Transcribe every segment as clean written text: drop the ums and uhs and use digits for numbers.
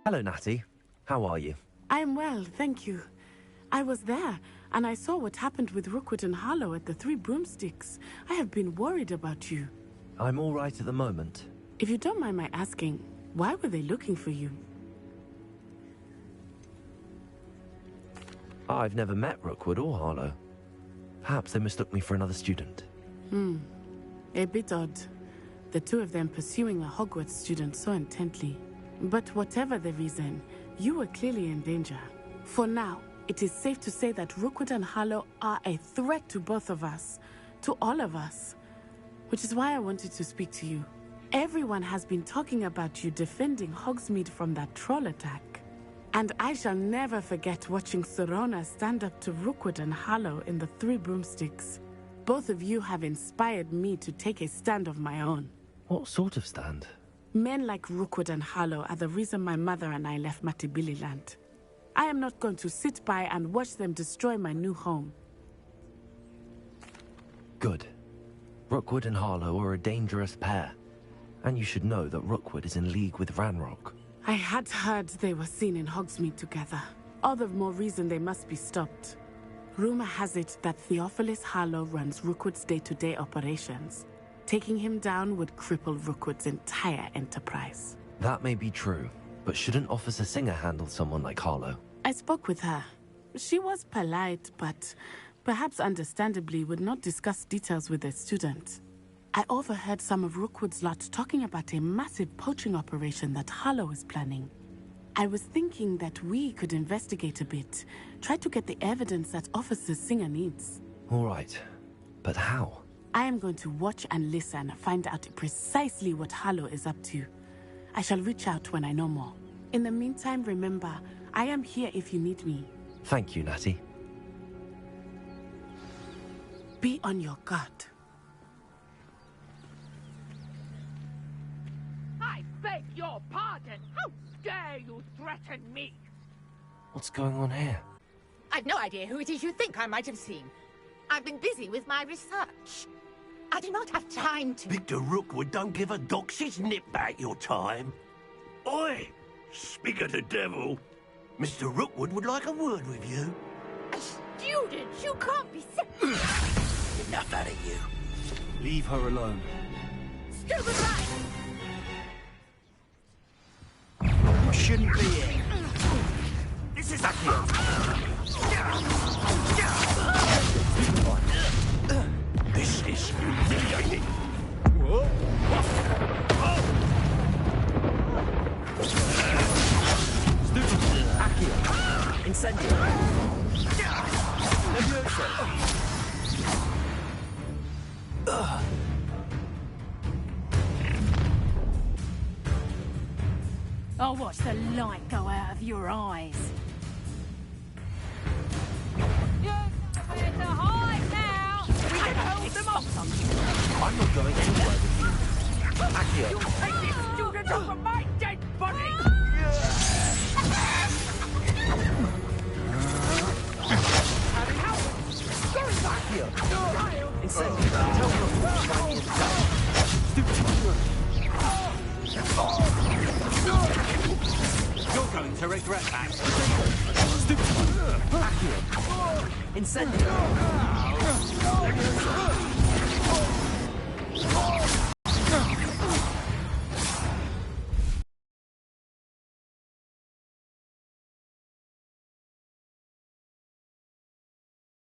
Hello, Natty. How are you? I'm well, thank you. I was there, and I saw what happened with Rookwood and Harlow at the Three Broomsticks. I have been worried about you. I'm all right at the moment. If you don't mind my asking, why were they looking for you? I've never met Rookwood or Harlow. Perhaps they mistook me for another student. A bit odd. The two of them pursuing a Hogwarts student so intently. But whatever the reason, you were clearly in danger. For now, it is safe to say that Rookwood and Harlow are a threat to both of us. To all of us. Which is why I wanted to speak to you. Everyone has been talking about you defending Hogsmeade from that troll attack. And I shall never forget watching Sorona stand up to Rookwood and Harlow in the Three Broomsticks. Both of you have inspired me to take a stand of my own. What sort of stand? Men like Rookwood and Harlow are the reason my mother and I left Matabeleland. I am not going to sit by and watch them destroy my new home. Good. Rookwood and Harlow are a dangerous pair. And you should know that Rookwood is in league with Ranrock. I had heard they were seen in Hogsmeade together. All the more reason they must be stopped. Rumor has it that Theophilus Harlow runs Rookwood's day-to-day operations. Taking him down would cripple Rookwood's entire enterprise. That may be true, but shouldn't Officer Singer handle someone like Harlow? I spoke with her. She was polite, but perhaps understandably would not discuss details with a student. I overheard some of Rookwood's lot talking about a massive poaching operation that Harlow is planning. I was thinking that we could investigate a bit, try to get the evidence that Officer Singer needs. All right, but how? I am going to watch and listen, find out precisely what Harlow is up to. I shall reach out when I know more. In the meantime, remember, I am here if you need me. Thank you, Natty. Be on your guard. I beg your pardon! How dare you threaten me? What's going on here? I've no idea who it is you think I might have seen. I've been busy with my research. I do not have time to... Victor Rookwood don't give a doxy's nip back your time. Oi! Speak of the devil. Mr. Rookwood would like a word with you. A student? You can't be Enough out of you. Leave her alone. Stupid right! You shouldn't be here. This is Akio. This is humiliating. Whoa. Stupid! Accio! Incendio! Levioso! I'll watch the light go out of your eyes. You're to hide now! We can hold them off! I'm not going anywhere with you. Accio! You take this student over my dead body! Going back here! Incendio! Tell them what find me You're going to regret that. Stupid! Accio! Incendio!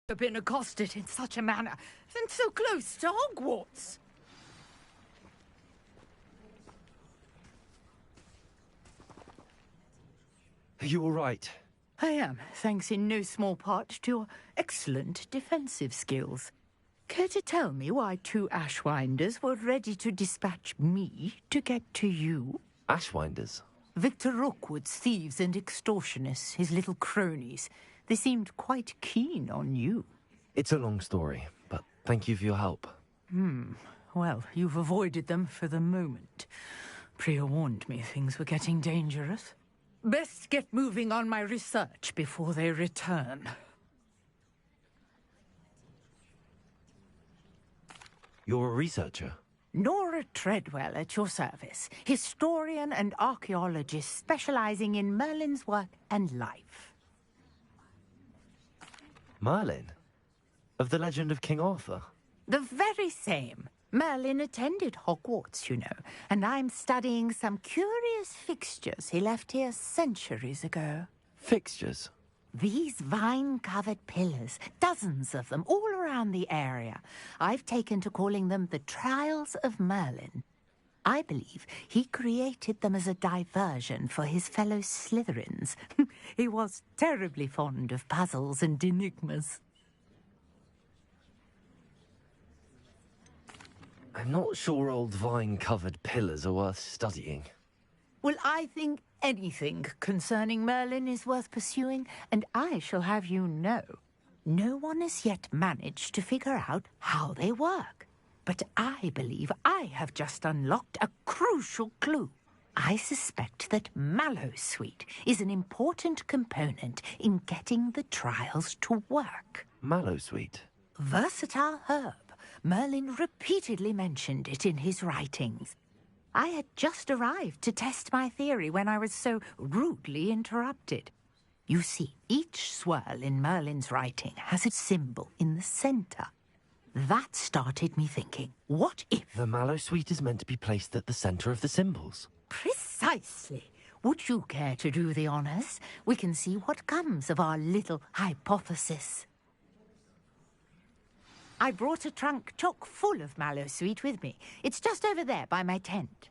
Have been accosted in such a manner, and so close to Hogwarts. Are you all right? I am, thanks in no small part to your excellent defensive skills. Care to tell me why two Ashwinders were ready to dispatch me to get to you? Ashwinders? Victor Rookwood's thieves and extortionists, his little cronies. They seemed quite keen on you. It's a long story, but thank you for your help. Well, you've avoided them for the moment. Priya warned me things were getting dangerous. Best get moving on my research before they return. You're a researcher? Nora Treadwell at your service, historian and archaeologist specializing in Merlin's work and life. Merlin? Of the legend of King Arthur? The very same. Merlin attended Hogwarts, you know, and I'm studying some curious fixtures he left here centuries ago. Fixtures? These vine-covered pillars, dozens of them, all around the area. I've taken to calling them the Trials of Merlin. I believe he created them as a diversion for his fellow Slytherins. He was terribly fond of puzzles and enigmas. I'm not sure old vine-covered pillars are worth studying. Well, I think anything concerning Merlin is worth pursuing, and I shall have you know, no one has yet managed to figure out how they work. But I believe I have just unlocked a crucial clue. I suspect that Mallowsweet is an important component in getting the trials to work. Mallowsweet? Versatile herb. Merlin repeatedly mentioned it in his writings. I had just arrived to test my theory when I was so rudely interrupted. You see, each swirl in Merlin's writing has a symbol in the center. That started me thinking, what if... The Mallowsweet is meant to be placed at the center of the symbols. Precisely. Would you care to do the honors? We can see what comes of our little hypothesis. I brought a trunk chock full of Mallowsweet with me. It's just over there by my tent.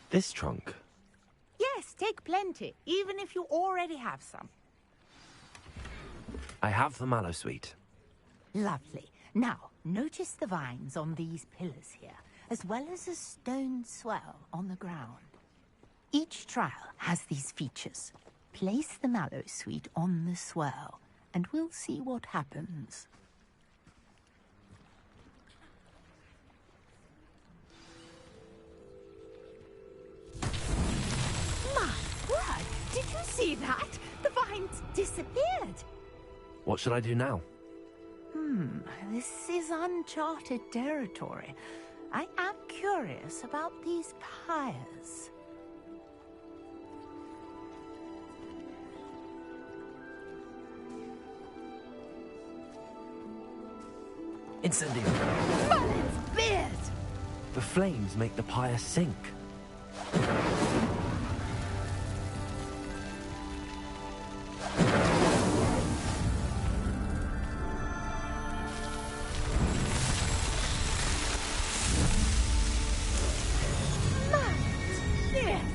This trunk? Yes, take plenty, even if you already have some. I have the Mallowsweet. Lovely. Now, notice the vines on these pillars here, as well as a stone swell on the ground. Each trial has these features. Place the Mallowsweet on the swell, and we'll see what happens. My word! Did you see that? The vines disappeared. What should I do now? This is uncharted territory. I am curious about these pyres. Incendio! Merlin's beard! The flames make the pyre sink.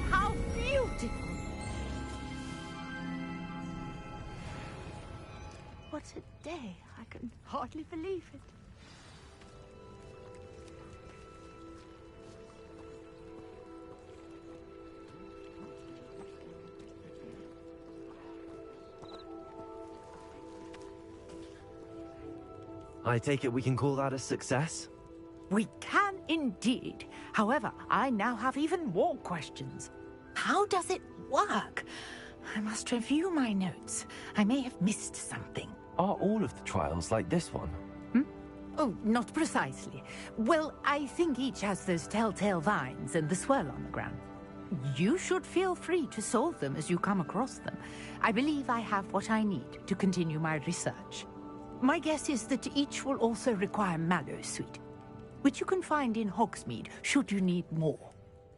How beautiful! What a day! I can hardly believe it. I take it we can call that a success? We can indeed. However, I now have even more questions. How does it work? I must review my notes. I may have missed something. Are all of the trials like this one? Oh, not precisely. Well, I think each has those telltale vines and the swirl on the ground. You should feel free to solve them as you come across them. I believe I have what I need to continue my research. My guess is that each will also require Mallowsweet, which you can find in Hogsmeade should you need more.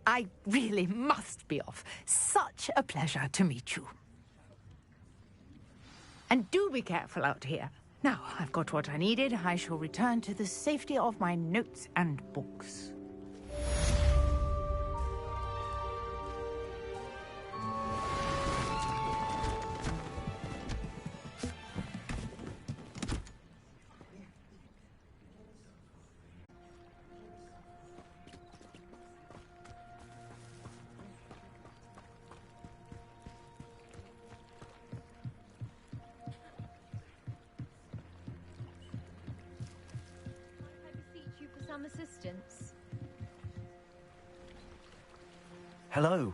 I really must be off. Such a pleasure to meet you. And do be careful out here. Now, I've got what I needed. I shall return to the safety of my notes and books. I beseech you for some assistance. Hello.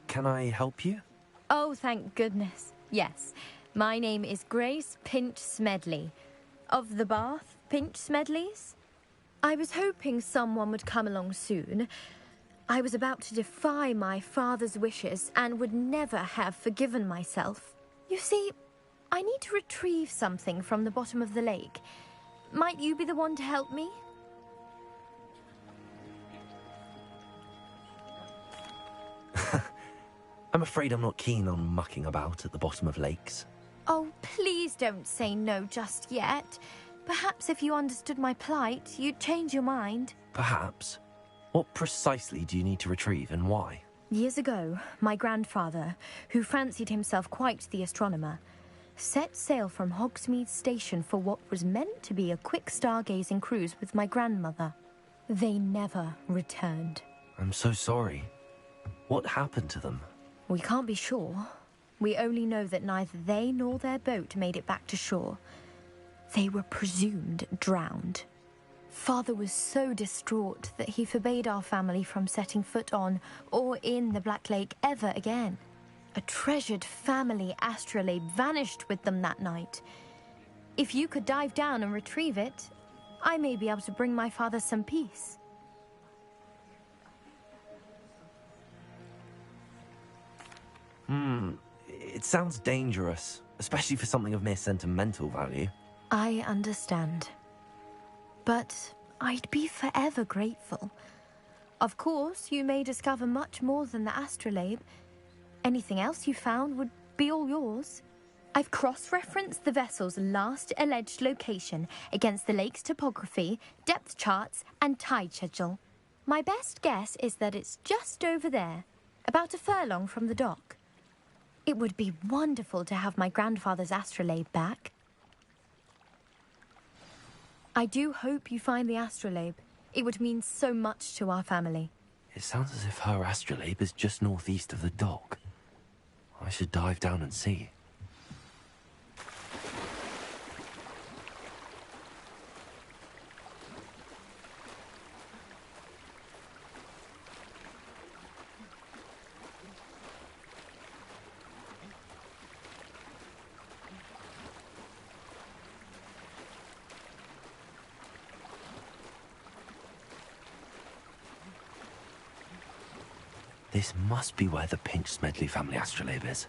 Can I help you? Oh, thank goodness. Yes. My name is Grace Pinch Smedley. Of the Bath Pinch Smedleys? I was hoping someone would come along soon. I was about to defy my father's wishes and would never have forgiven myself. You see, I need to retrieve something from the bottom of the lake. Might you be the one to help me? I'm afraid I'm not keen on mucking about at the bottom of lakes. Oh, please don't say no just yet. Perhaps if you understood my plight, you'd change your mind. Perhaps. What precisely do you need to retrieve and why? Years ago, my grandfather, who fancied himself quite the astronomer, set sail from Hogsmeade Station for what was meant to be a quick stargazing cruise with my grandmother. They never returned. I'm so sorry. What happened to them? We can't be sure. We only know that neither they nor their boat made it back to shore. They were presumed drowned. Father was so distraught that he forbade our family from setting foot on or in the Black Lake ever again. A treasured family astrolabe vanished with them that night. If you could dive down and retrieve it, I may be able to bring my father some peace. It sounds dangerous, especially for something of mere sentimental value. I understand. But I'd be forever grateful. Of course, you may discover much more than the astrolabe. Anything else you found would be all yours. I've cross-referenced the vessel's last alleged location against the lake's topography, depth charts, and tide schedule. My best guess is that it's just over there, about a furlong from the dock. It would be wonderful to have my grandfather's astrolabe back. I do hope you find the astrolabe. It would mean so much to our family. It sounds as if her astrolabe is just northeast of the dock. I should dive down and see. This must be where the Pinch Smedley family astrolabe is.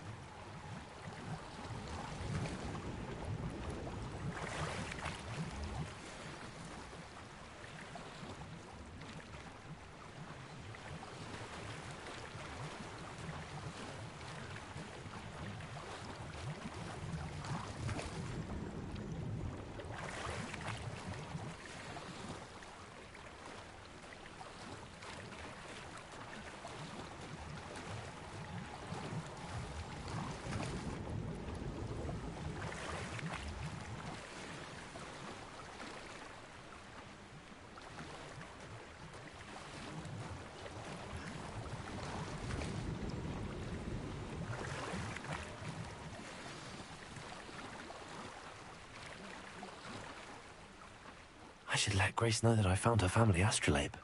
I should let Grace know that I found her family astrolabe.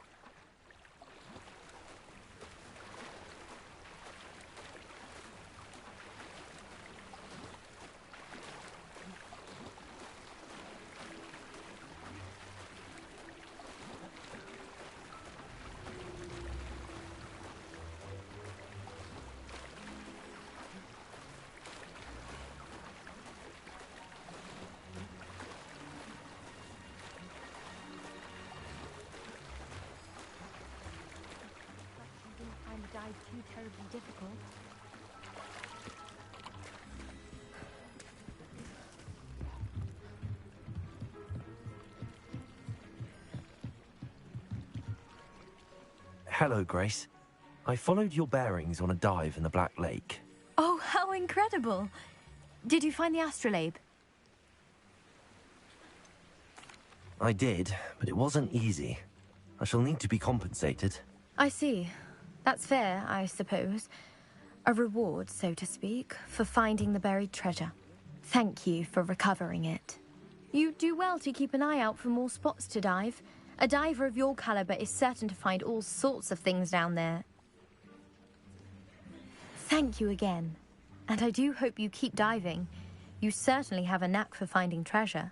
Too terribly difficult. Hello, Grace. I followed your bearings on a dive in the Black Lake. Oh, how incredible! Did you find the astrolabe? I did, but it wasn't easy. I shall need to be compensated. I see. That's fair, I suppose. A reward, so to speak, for finding the buried treasure. Thank you for recovering it. You do well to keep an eye out for more spots to dive. A diver of your caliber is certain to find all sorts of things down there. Thank you again. And I do hope you keep diving. You certainly have a knack for finding treasure.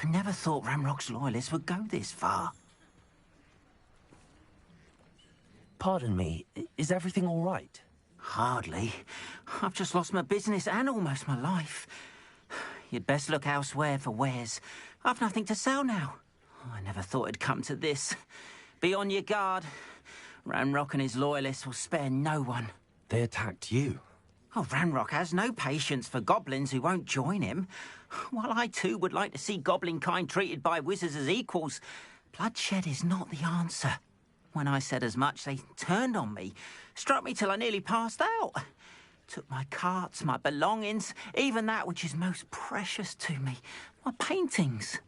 I never thought Ranrock's loyalists would go this far. Pardon me, is everything all right? Hardly. I've just lost my business and almost my life. You'd best look elsewhere for wares. I've nothing to sell now. I never thought it'd come to this. Be on your guard. Ranrock and his loyalists will spare no one. They attacked you? Oh, Ranrock has no patience for goblins who won't join him. While I too would like to see goblin kind treated by wizards as equals, bloodshed is not the answer. When I said as much, they turned on me, struck me till I nearly passed out. Took my carts, my belongings, even that which is most precious to me, my paintings.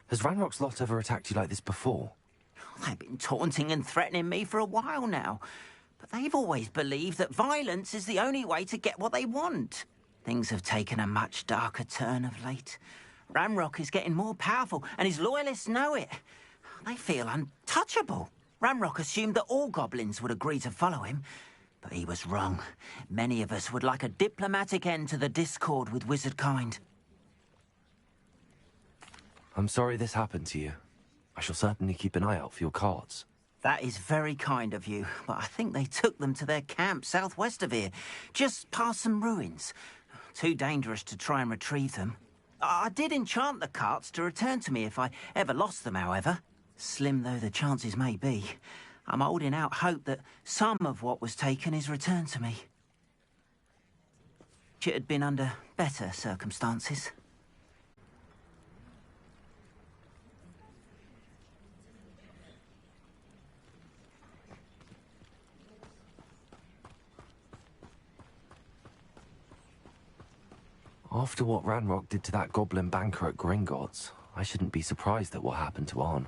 Has Ranrock's lot ever attacked you like this before? They've been taunting and threatening me for a while now. But they've always believed that violence is the only way to get what they want. Things have taken a much darker turn of late. Ranrock is getting more powerful, and his loyalists know it. They feel untouchable. Ranrock assumed that all goblins would agree to follow him, but he was wrong. Many of us would like a diplomatic end to the discord with wizard kind. I'm sorry this happened to you. I shall certainly keep an eye out for your carts. That is very kind of you, but I think they took them to their camp southwest of here, just past some ruins. Too dangerous to try and retrieve them. I did enchant the carts to return to me if I ever lost them, however. Slim though the chances may be, I'm holding out hope that some of what was taken is returned to me. It had been under better circumstances. After what Ranrock did to that goblin banker at Gringotts, I shouldn't be surprised at what happened to Arn.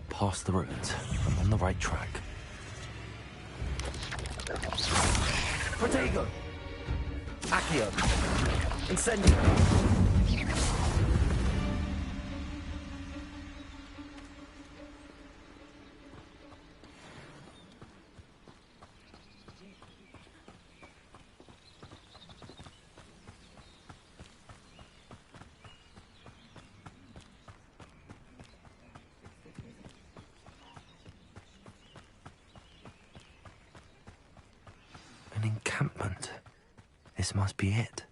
Past the ruins. I'm on the right track. Protego! Accio! Incendio! An encampment. This must be it.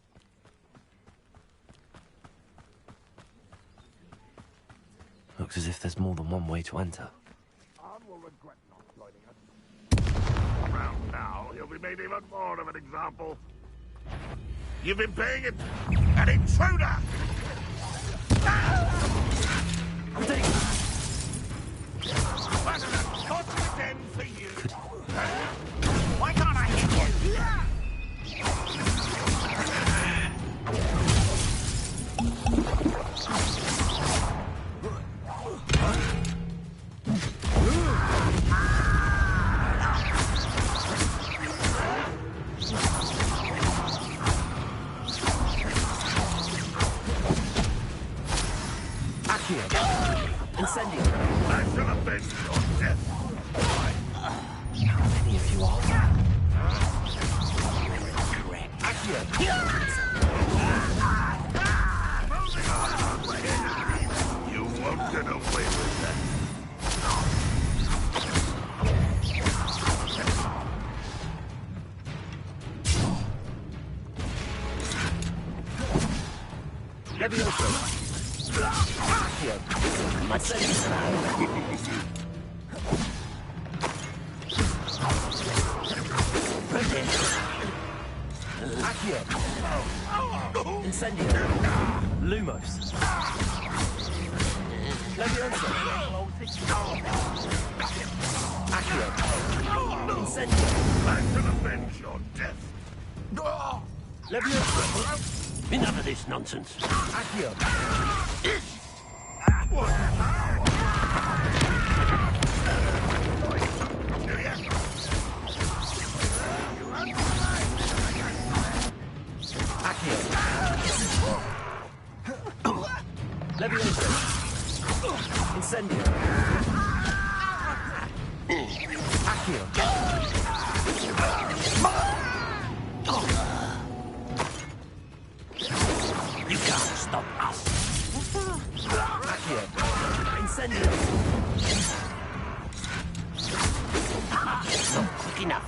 Looks as if there's more than one way to enter. Around now, he'll be made even more of an example. You've been paying it an intruder! That's a constant end for you. Why can't I hit you? Accio. Incendio. I shall avenge your death. How many of you are there? Correct. Accio. You won't get away with that. Levioso. Accio. Accio. Incendio. Lumos. Levioso. Accio. Incendio. I shall avenge your death. Levioso. Enough of this nonsense. Accio. Accio. Levioso. Incendio. Accio. You can't stop us. Accio. Incendio. Not quick enough.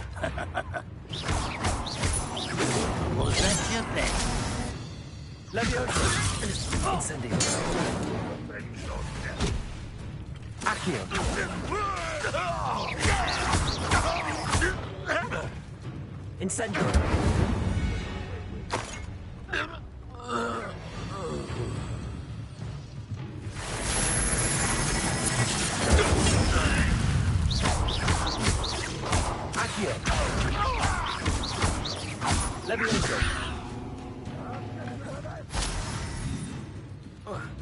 Was that your bet? Levioso. Incendio. Avenge your death. Accio. Incendio. Accio. Levioso.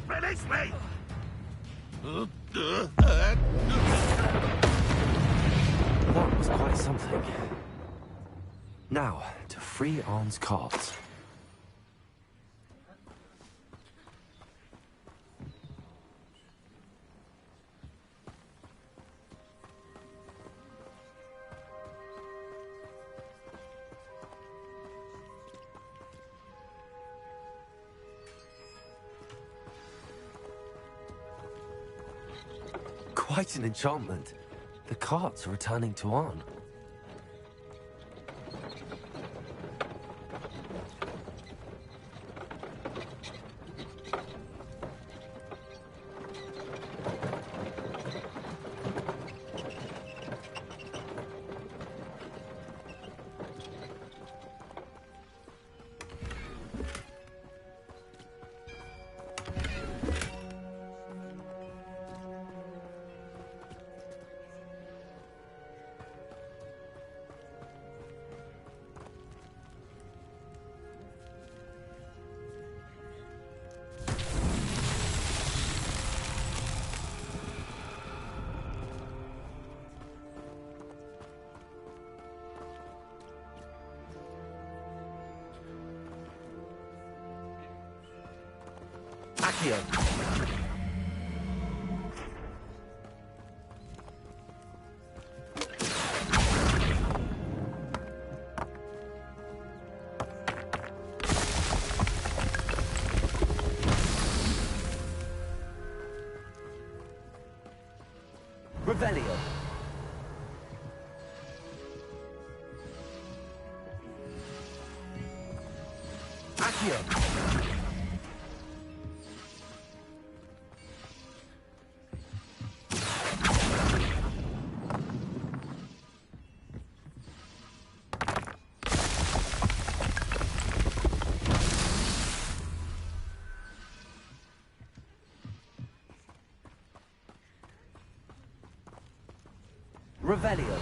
Release me! That was quite something. Now, to free Arn's cards. Quite an enchantment. The carts are returning to Arn. Accio. Revelio. Accio. Revelio.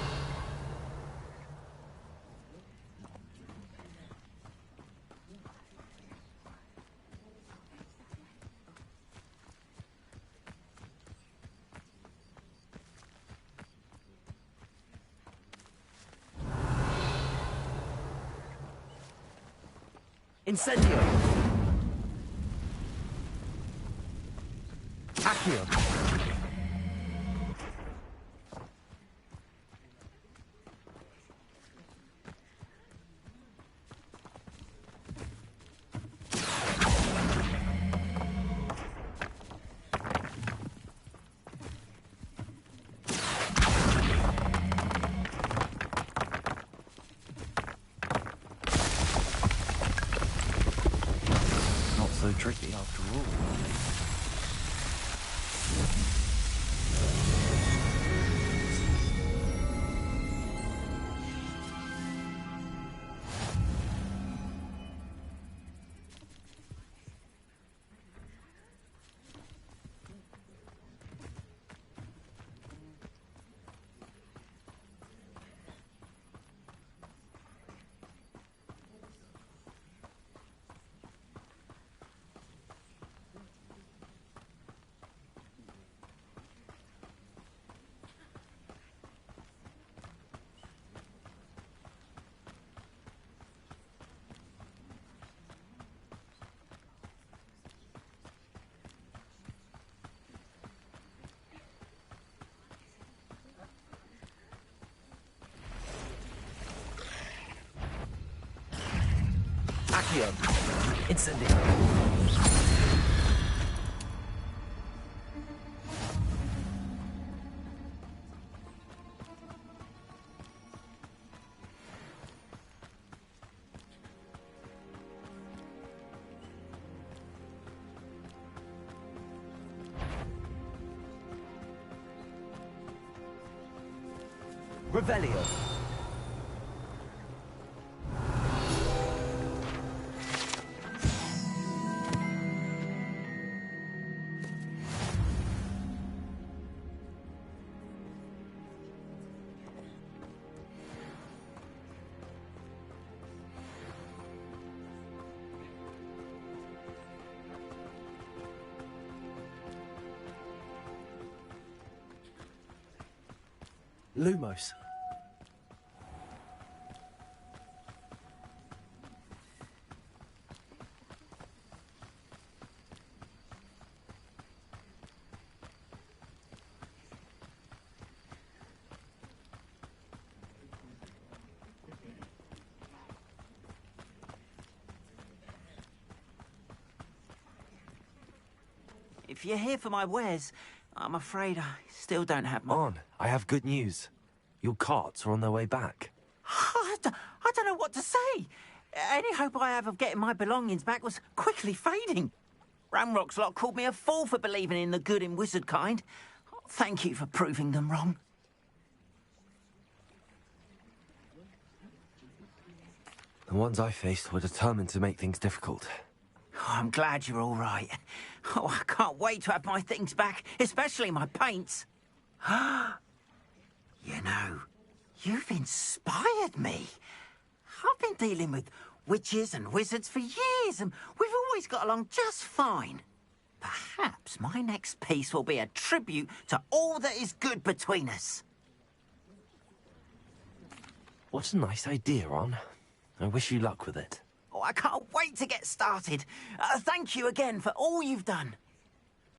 Incendio. Accio. Not so tricky after all. Accio. Incendio. Revelio. Lumos. If you're here for my wares, I'm afraid I still don't have my... On, I have good news. Your carts are on their way back. I don't know what to say. Any hope I have of getting my belongings back was quickly fading. Ramrock's lot called me a fool for believing in the good in wizard kind. Thank you for proving them wrong. The ones I faced were determined to make things difficult. Oh, I'm glad you're all right. Oh, I can't wait to have my things back, especially my paints. You know, you've inspired me. I've been dealing with witches and wizards for years, and we've always got along just fine. Perhaps my next piece will be a tribute to all that is good between us. What a nice idea, Ron. I wish you luck with it. Oh, I can't wait to get started. Thank you again for all you've done.